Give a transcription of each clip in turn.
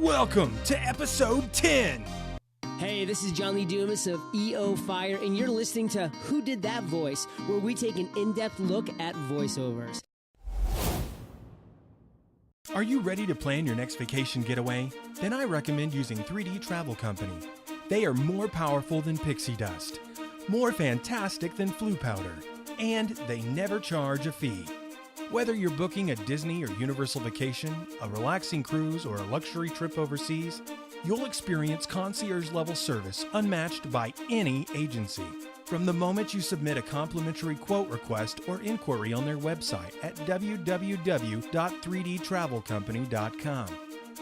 Welcome to episode 10. Hey, this is John Lee Dumas of EO Fire, and you're listening to Who Did That Voice, where we take an in-depth look at voiceovers. Are you ready to plan your next vacation getaway? Then I recommend using 3D Travel Company. They are more powerful than pixie dust, more fantastic than flu powder, and they never charge a fee. Whether you're booking a Disney or Universal vacation, a relaxing cruise, or a luxury trip overseas, you'll experience concierge-level service unmatched by any agency. From the moment you submit a complimentary quote request or inquiry on their website at www.3dtravelcompany.com,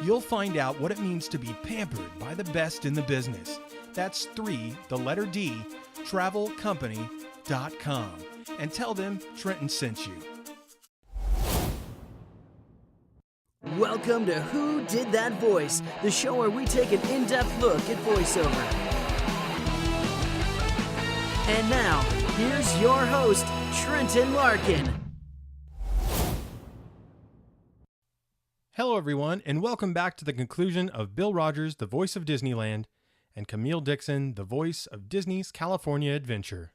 you'll find out what it means to be pampered by the best in the business. That's 3, the letter D, travelcompany.com. And tell them Trenton sent you. Welcome to Who Did That Voice, the show where we take an in-depth look at voiceover. And now, here's your host, Trenton Larkin. Hello everyone, and welcome back to the conclusion of Bill Rogers, the voice of Disneyland, and Camille Dixon, the voice of Disney's California Adventure.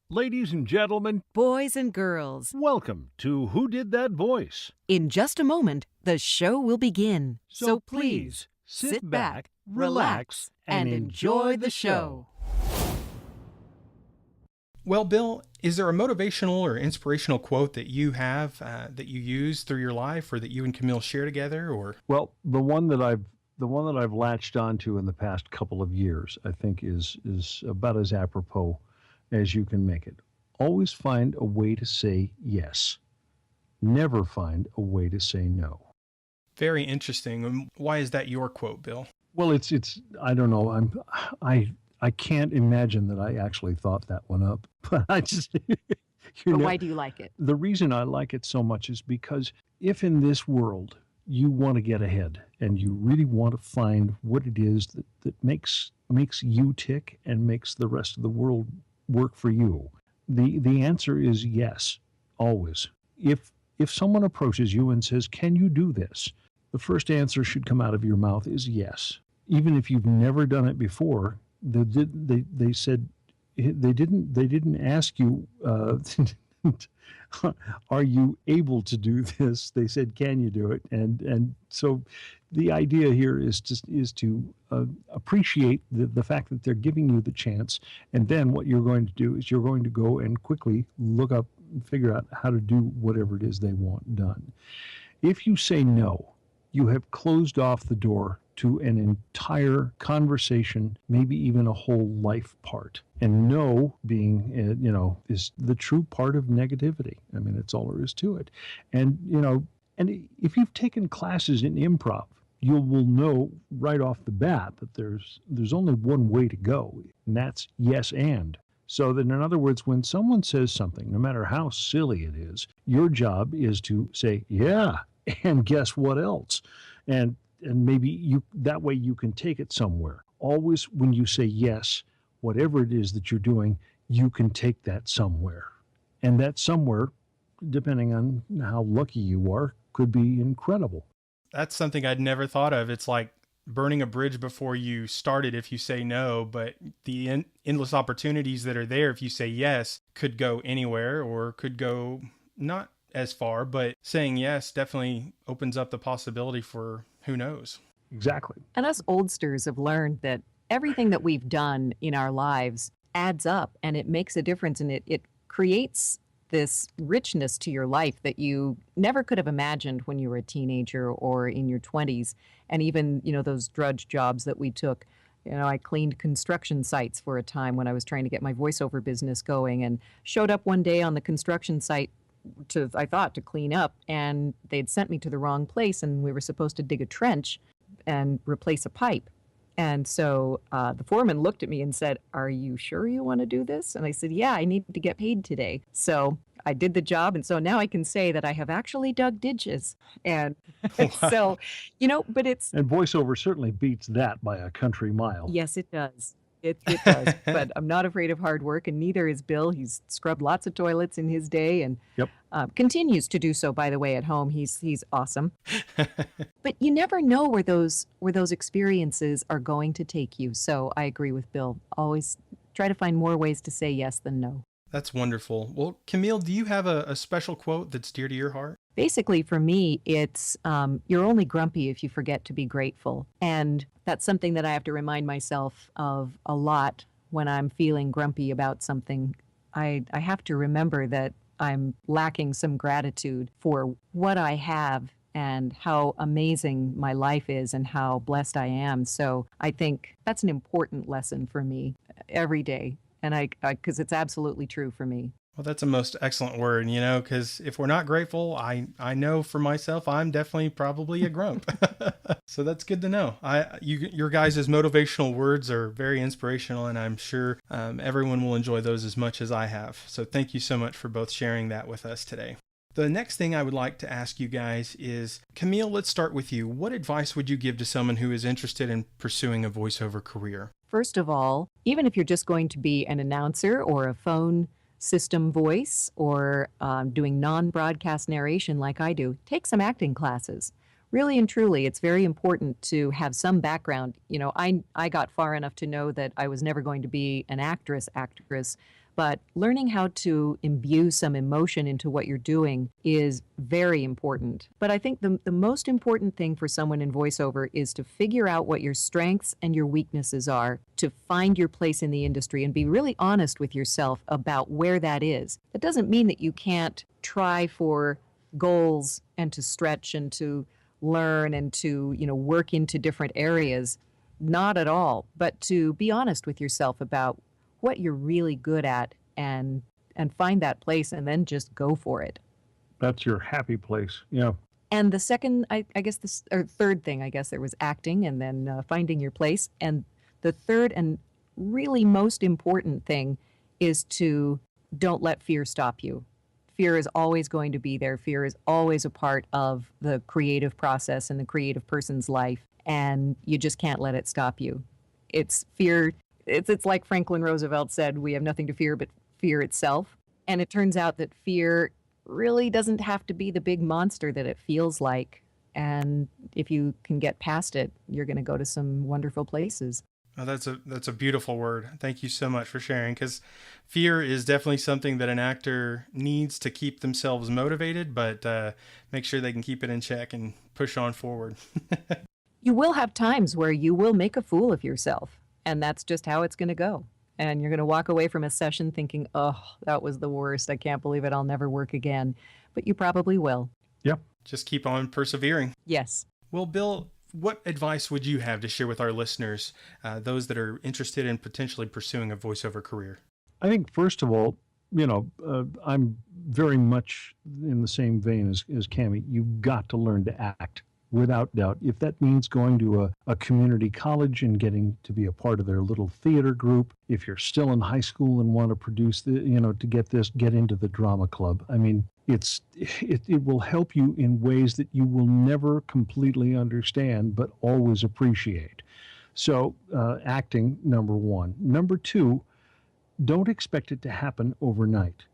Ladies and gentlemen, boys and girls, welcome to Who Did That Voice? In just a moment, the show will begin. So please, sit back, relax, and enjoy the show. Well, Bill, is there a motivational or inspirational quote that you have that you use through your life, or that you and Camille share together? Or Well, the one that I've latched onto in the past couple of years, I think is about as apropos as you can make it. Always find a way to say yes. Never find a way to say no. Very interesting. Why is that your quote, Bill? Well, it's I don't know. I can't imagine that I actually thought that one up, but I just But why do you like it? The reason I like it so much is because if in this world you want to get ahead and you really want to find what it is that makes you tick and makes the rest of the world work for you, the answer is yes, always. If someone approaches you and says, "Can you do this?" the first answer should come out of your mouth is yes. Even if you've never done it before, they said they didn't ask you, are you able to do this? They said, "Can you do it?" And so the idea here is to appreciate the fact that they're giving you the chance, and then what you're going to do is you're going to go and quickly look up and figure out how to do whatever it is they want done. If you say no, you have closed off the door to an entire conversation, maybe even a whole life part. And no being, is the true part of negativity. I mean, it's all there is to it. And, and if you've taken classes in improv, you will know right off the bat that there's only one way to go, and that's yes and. So that, in other words, when someone says something, no matter how silly it is, your job is to say, yeah, and guess what else? And maybe that way you can take it somewhere. Always when you say yes, whatever it is that you're doing, you can take that somewhere. And that somewhere, depending on how lucky you are, could be incredible. That's something I'd never thought of. It's like burning a bridge before you start it if you say no, but the endless opportunities that are there if you say yes could go anywhere or could go not as far, but saying yes definitely opens up the possibility for who knows. Exactly. And us oldsters have learned that everything that we've done in our lives adds up, and it makes a difference, and it creates this richness to your life that you never could have imagined when you were a teenager or in your 20s. And even, those drudge jobs that we took. I cleaned construction sites for a time when I was trying to get my voiceover business going, and showed up one day on the construction site to clean up, and they'd sent me to the wrong place, and we were supposed to dig a trench and replace a pipe. And so the foreman looked at me and said, "Are you sure you want to do this?" And I said, "Yeah, I need to get paid today." So I did the job, and so now I can say that I have actually dug ditches. And so, but it's... And voiceover certainly beats that by a country mile. Yes, it does. It does, but I'm not afraid of hard work, and neither is Bill. He's scrubbed lots of toilets in his day, and Yep. continues to do so. By the way, at home, he's awesome. But you never know where those experiences are going to take you. So I agree with Bill. Always try to find more ways to say yes than no. That's wonderful. Well, Camille, do you have a special quote that's dear to your heart? Basically, for me, it's you're only grumpy if you forget to be grateful. And that's something that I have to remind myself of a lot when I'm feeling grumpy about something. I have to remember that I'm lacking some gratitude for what I have and how amazing my life is and how blessed I am. So I think that's an important lesson for me every day. And because it's absolutely true for me. Well, that's a most excellent word, because if we're not grateful, I know for myself, I'm definitely probably a grump. So that's good to know. Your guys' motivational words are very inspirational, and I'm sure everyone will enjoy those as much as I have. So thank you so much for both sharing that with us today. The next thing I would like to ask you guys is, Camille, let's start with you. What advice would you give to someone who is interested in pursuing a voiceover career? First of all, even if you're just going to be an announcer or a phone system voice or doing non-broadcast narration like I do, take some acting classes. Really and truly, it's very important to have some background. I got far enough to know that I was never going to be an actress, but learning how to imbue some emotion into what you're doing is very important. But I think the most important thing for someone in voiceover is to figure out what your strengths and your weaknesses are, to find your place in the industry and be really honest with yourself about where that is. That doesn't mean that you can't try for goals and to stretch and to learn and to, work into different areas. Not at all, but to be honest with yourself about what you're really good at and find that place and then just go for it. That's your happy place. Yeah. And the second, third thing, there was acting and then finding your place. And the third and really most important thing is to don't let fear stop you. Fear is always going to be there. Fear is always a part of the creative process and the creative person's life. And you just can't let it stop you. It's fear. It's like Franklin Roosevelt said, we have nothing to fear but fear itself. And it turns out that fear really doesn't have to be the big monster that it feels like. And if you can get past it, you're going to go to some wonderful places. Oh, that's a beautiful word. Thank you so much for sharing, because fear is definitely something that an actor needs to keep themselves motivated, but make sure they can keep it in check and push on forward. You will have times where you will make a fool of yourself. And that's just how it's going to go. And you're going to walk away from a session thinking, oh, that was the worst. I can't believe it. I'll never work again. But you probably will. Yep. Just keep on persevering. Yes. Well, Bill, what advice would you have to share with our listeners, those that are interested in potentially pursuing a voiceover career? I think, first of all, I'm very much in the same vein as Cammy. You've got to learn to act. Without doubt. If that means going to a community college and getting to be a part of their little theater group, if you're still in high school and want to produce get into the drama club. I mean, it will help you in ways that you will never completely understand, but always appreciate. So acting, number one. Number two, don't expect it to happen overnight.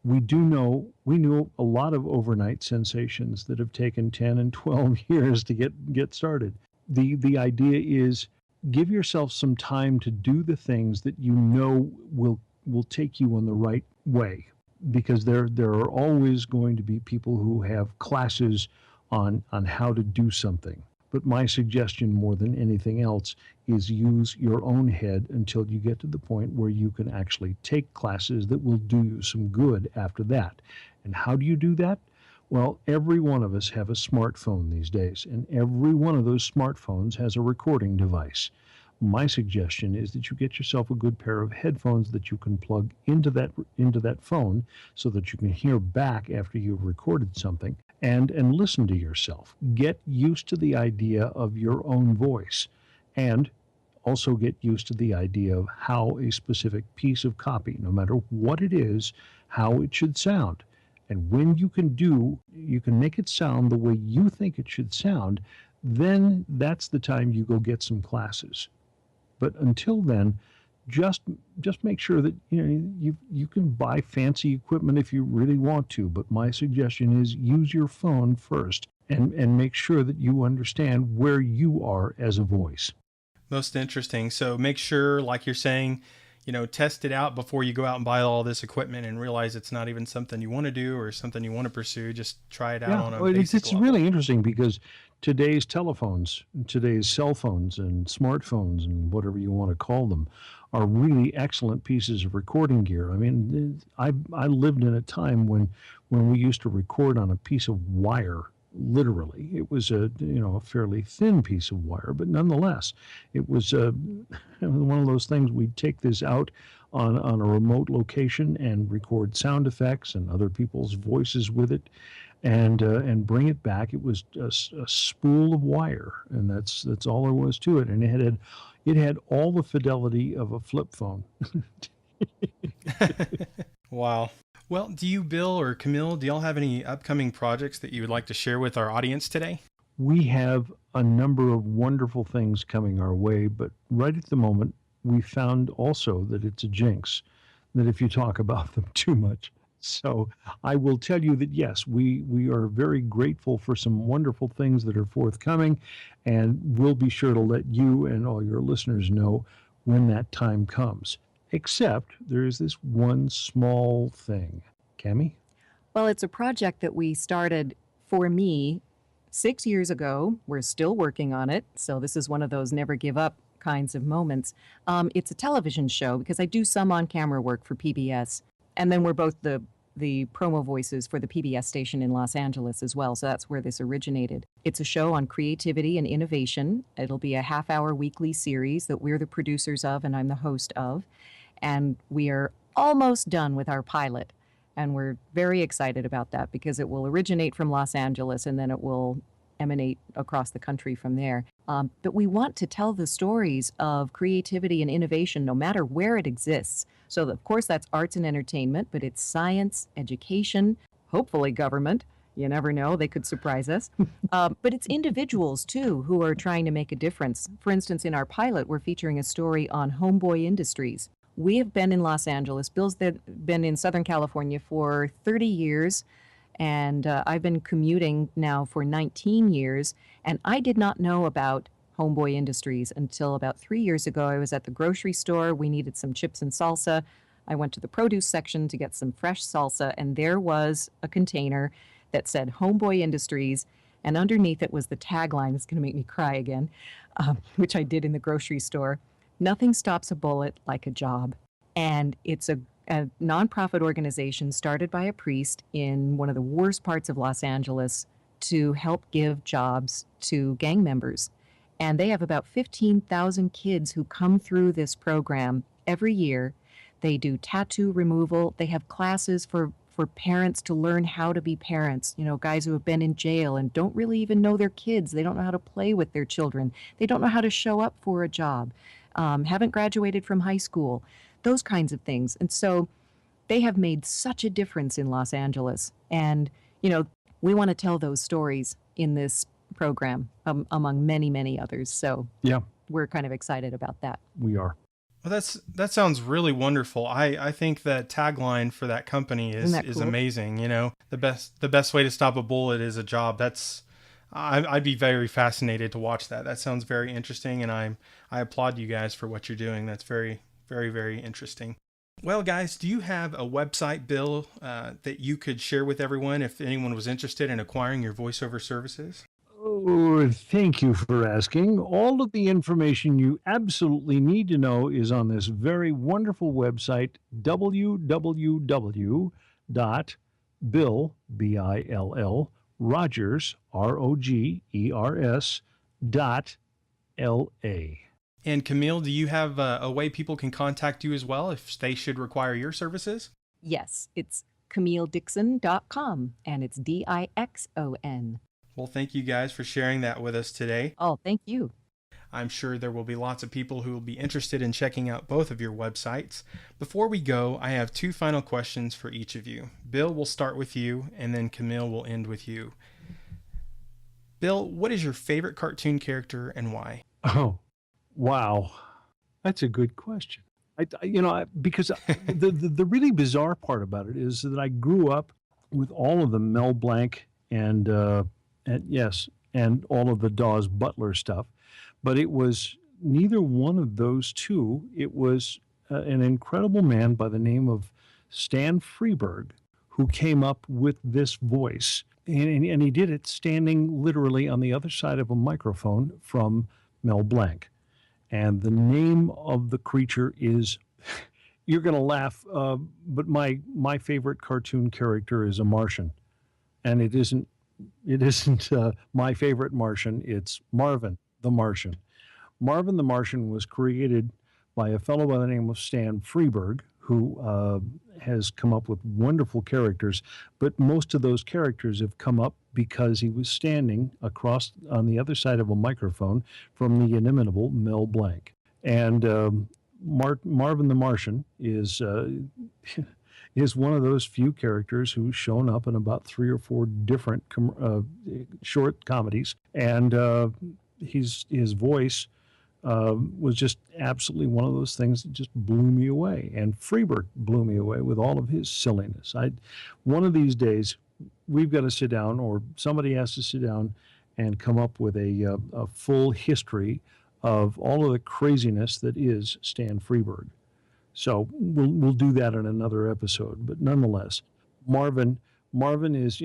We knew a lot of overnight sensations that have taken 10 and 12 years to get started. The idea is give yourself some time to do the things that will take you in the right way, because there are always going to be people who have classes on how to do something. But my suggestion more than anything else is use your own head until you get to the point where you can actually take classes that will do you some good after that. And how do you do that? Well, every one of us have a smartphone these days, and every one of those smartphones has a recording device. My suggestion is that you get yourself a good pair of headphones that you can plug into that phone so that you can hear back after you've recorded something and listen to yourself. Get used to the idea of your own voice, and also get used to the idea of how a specific piece of copy, no matter what it is, how it should sound. And when you can make it sound the way you think it should sound, then that's the time you go get some classes. But until then, just make sure that you can buy fancy equipment if you really want to. But my suggestion is use your phone first and make sure that you understand where you are as a voice. Most interesting. So make sure, like you're saying, test it out before you go out and buy all this equipment and realize it's not even something you want to do or something you want to pursue. Just try it out on a basic it's level. really interesting because today's telephones, today's cell phones and smartphones and whatever you want to call them are really excellent pieces of recording gear. I mean, I lived in a time when we used to record on a piece of wire. Literally, it was a fairly thin piece of wire, but nonetheless, it was one of those things. We'd take this out on a remote location and record sound effects and other people's voices with it, and bring it back. It was a spool of wire, and that's all there was to it. And it had all the fidelity of a flip phone. Wow. Well, do you, Bill or Camille, do y'all have any upcoming projects that you would like to share with our audience today? We have a number of wonderful things coming our way, but right at the moment, we found also that it's a jinx, that if you talk about them too much. So I will tell you that, yes, we are very grateful for some wonderful things that are forthcoming, and we'll be sure to let you and all your listeners know when that time comes. Except there is this one small thing. Cammy? Well, it's a project that we started for me 6 years ago. We're still working on it. So this is one of those never give up kinds of moments. It's a television show because I do some on-camera work for PBS. And then we're both the promo voices for the PBS station in Los Angeles as well. So that's where this originated. It's a show on creativity and innovation. It'll be a half-hour weekly series that we're the producers of and I'm the host of. And we are almost done with our pilot. And we're very excited about that because it will originate from Los Angeles and then it will emanate across the country from there. But we want to tell the stories of creativity and innovation no matter where it exists. So, of course, that's arts and entertainment, but it's science, education, hopefully government. You never know, they could surprise us. But it's individuals, too, who are trying to make a difference. For instance, in our pilot, we're featuring a story on Homeboy Industries. We have been in Los Angeles. Bill's been in Southern California for 30 years, and I've been commuting now for 19 years, and I did not know about Homeboy Industries until about 3 years ago. I was at the grocery store. We needed some chips and salsa. I went to the produce section to get some fresh salsa, and there was a container that said Homeboy Industries, and underneath it was the tagline. It's going to make me cry again, which I did in the grocery store. Nothing stops a bullet like a job. And it's a nonprofit organization started by a priest in one of the worst parts of Los Angeles to help give jobs to gang members. And they have about 15,000 kids who come through this program every year. They do tattoo removal. They have classes for parents to learn how to be parents, guys who have been in jail and don't really even know their kids. They don't know how to play with their children. They don't know how to show up for a job. Haven't graduated from high school, those kinds of things. And so they have made such a difference in Los Angeles. And, we want to tell those stories in this program among many, many others. So yeah, we're kind of excited about that. We are. Well, that sounds really wonderful. I think that tagline for that company is cool? amazing. The best way to stop a bullet is a job. I'd be very fascinated to watch that. That sounds very interesting, and I applaud you guys for what you're doing. That's very, very, very interesting. Well, guys, do you have a website, Bill, that you could share with everyone if anyone was interested in acquiring your voiceover services? Oh, thank you for asking. All of the information you absolutely need to know is on this very wonderful website, www.bill, B-I-L-L, Rogers, ROGERS.LA. And Camille, do you have a way people can contact you as well if they should require your services? Yes, it's CamilleDixon.com, and it's Dixon. Well, thank you guys for sharing that with us today. Oh, thank you. I'm sure there will be lots of people who will be interested in checking out both of your websites. Before we go, I have two final questions for each of you. Bill, we'll start with you, and then Camille will end with you. Bill, what is your favorite cartoon character and why? Oh, wow. That's a good question. Because the really bizarre part about it is that I grew up with all of the Mel Blanc and yes, and all of the Dawes Butler stuff, but it was neither one of those two. It was an incredible man by the name of Stan Freberg who came up with this voice, and he did it standing literally on the other side of a microphone from Mel Blanc. And the name of the creature is, you're going to laugh, but my favorite cartoon character is a Martian. And it isn't my favorite Martian, it's Marvin the Martian. Marvin the Martian was created by a fellow by the name of Stan Freberg, who has come up with wonderful characters, but most of those characters have come up because he was standing across on the other side of a microphone from the inimitable Mel Blanc. And Marvin the Martian is one of those few characters who's shown up in about 3 or 4 different short comedies, and his voice was just absolutely one of those things that just blew me away. And Freberg blew me away with all of his silliness. One of these days, we've got to sit down, or somebody has to sit down and come up with a full history of all of the craziness that is Stan Freberg. So we'll do that in another episode. But nonetheless, Marvin is,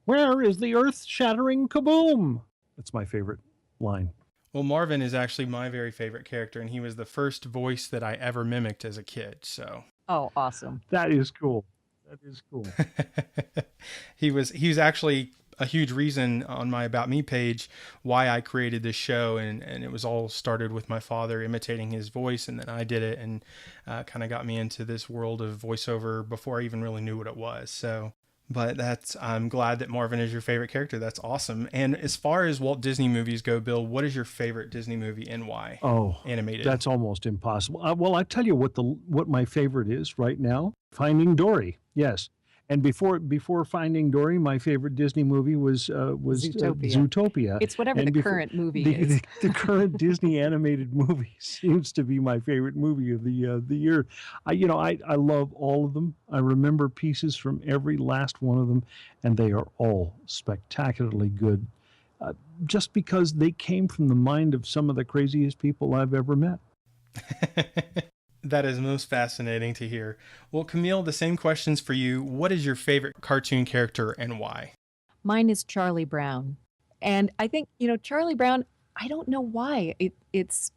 where is the earth-shattering kaboom? That's my favorite line. Well, Marvin is actually my very favorite character, and he was the first voice that I ever mimicked as a kid. So. Oh, awesome. That is cool. That is cool. He was actually a huge reason on my About Me page why I created this show, and it was all started with my father imitating his voice, and then I did it, and kind of got me into this world of voiceover before I even really knew what it was. So. But I'm glad that Marvin is your favorite character. That's awesome. And as far as Walt Disney movies go, Bill, what is your favorite Disney movie and why? Oh, animated. That's almost impossible. Well, I tell you what my favorite is right now. Finding Dory. Yes. And before Finding Dory, my favorite Disney movie was Zootopia. It's whatever the current movie is. The current Disney animated movie seems to be my favorite movie of the year. I love all of them. I remember pieces from every last one of them, and they are all spectacularly good. Just because they came from the mind of some of the craziest people I've ever met. That is most fascinating to hear. Well, Camille, the same questions for you. What is your favorite cartoon character and why? Mine is Charlie Brown. And I think, Charlie Brown, I don't know why. It's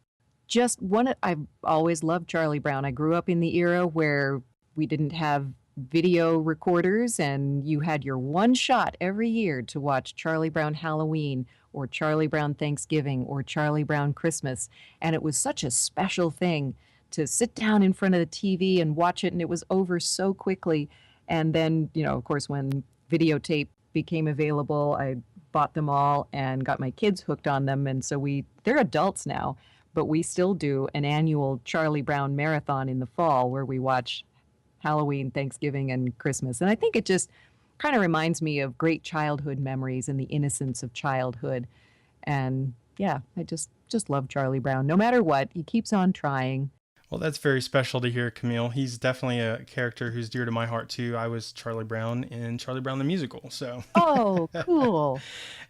just I've always loved Charlie Brown. I grew up in the era where we didn't have video recorders, and you had your one shot every year to watch Charlie Brown Halloween or Charlie Brown Thanksgiving or Charlie Brown Christmas. And it was such a special thing to sit down in front of the TV and watch it, and it was over so quickly. And then, of course, when videotape became available, I bought them all and got my kids hooked on them. And so they're adults now, but we still do an annual Charlie Brown marathon in the fall where we watch Halloween, Thanksgiving, and Christmas. And I think it just kind of reminds me of great childhood memories and the innocence of childhood. And yeah, I just love Charlie Brown. No matter what, he keeps on trying. Well, that's very special to hear, Camille. He's definitely a character who's dear to my heart, too. I was Charlie Brown in Charlie Brown the Musical, so. Oh, cool.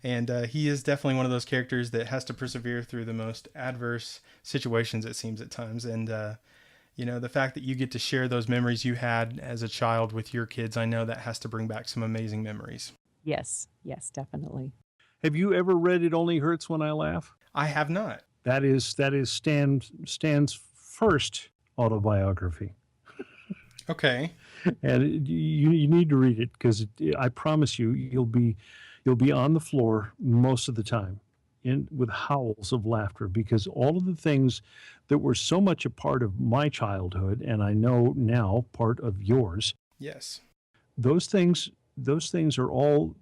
And he is definitely one of those characters that has to persevere through the most adverse situations, it seems, at times. And, the fact that you get to share those memories you had as a child with your kids, I know that has to bring back some amazing memories. Yes, definitely. Have you ever read It Only Hurts When I Laugh? I have not. That is Stan's first autobiography. Okay. And you need to read it, because I promise you'll be on the floor most of the time with howls of laughter, because all of the things that were so much a part of my childhood, and I know now part of yours. Yes. Those things are all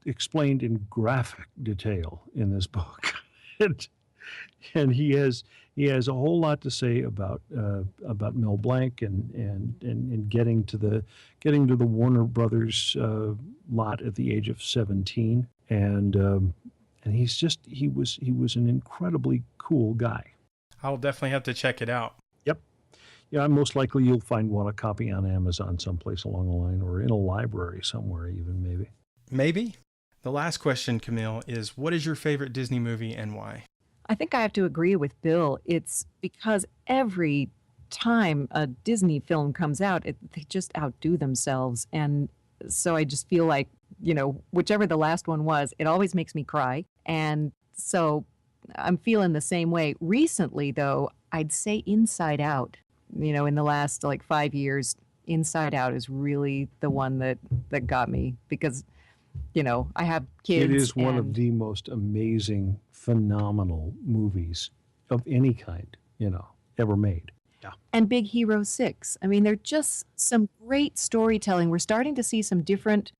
explained in graphic detail in this book. and he has a whole lot to say about Mel Blanc and getting to the Warner Brothers lot at the age of 17, and he was an incredibly cool guy. I'll definitely have to check it out. Yep. Yeah, most likely you'll find a copy on Amazon someplace along the line, or in a library somewhere even, maybe. Maybe. The last question, Camille, is what is your favorite Disney movie and why? I think I have to agree with Bill. It's because every time a Disney film comes out, they just outdo themselves. And so I just feel like, whichever the last one was, it always makes me cry. And so I'm feeling the same way. Recently, though, I'd say Inside Out. In the last 5 years, Inside Out is really the one that got me because, I have kids. It is one of the most amazing, phenomenal movies of any kind, ever made. Yeah. And Big Hero 6. I mean, they're just some great storytelling. We're starting to see some different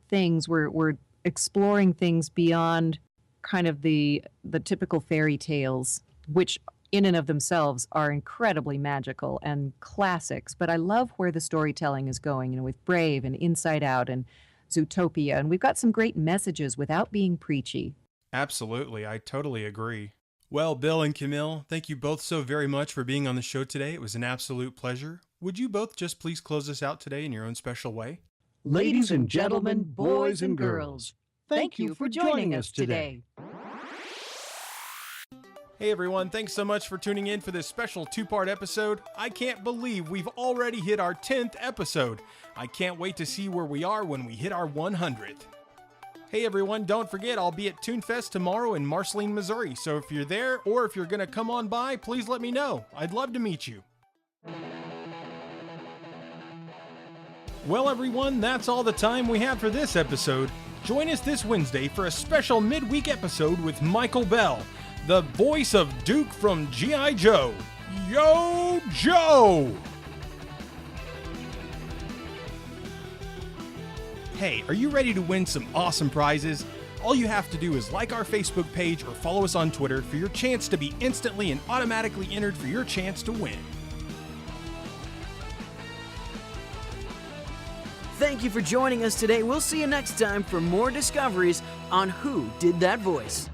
things. We're exploring things beyond kind of the typical fairy tales, which in and of themselves are incredibly magical and classics. But I love where the storytelling is going, with Brave and Inside Out and Zootopia. And we've got some great messages without being preachy. Absolutely. I totally agree. Well, Bill and Camille, thank you both so very much for being on the show today. It was an absolute pleasure. Would you both just please close us out today in your own special way? Ladies and gentlemen, boys and girls, thank you for joining us today. Hey everyone, thanks so much for tuning in for this special two-part episode. I can't believe we've already hit our 10th episode. I can't wait to see where we are when we hit our 100th. Hey everyone, don't forget I'll be at TuneFest tomorrow in Marceline, Missouri, so if you're there or if you're going to come on by, please let me know. I'd love to meet you. Well everyone, that's all the time we have for this episode. Join us this Wednesday for a special midweek episode with Michael Bell, the voice of Duke from G.I. Joe. Yo, Joe! Hey, are you ready to win some awesome prizes? All you have to do is like our Facebook page or follow us on Twitter for your chance to be instantly and automatically entered for your chance to win. Thank you for joining us today. We'll see you next time for more discoveries on Who Did That Voice.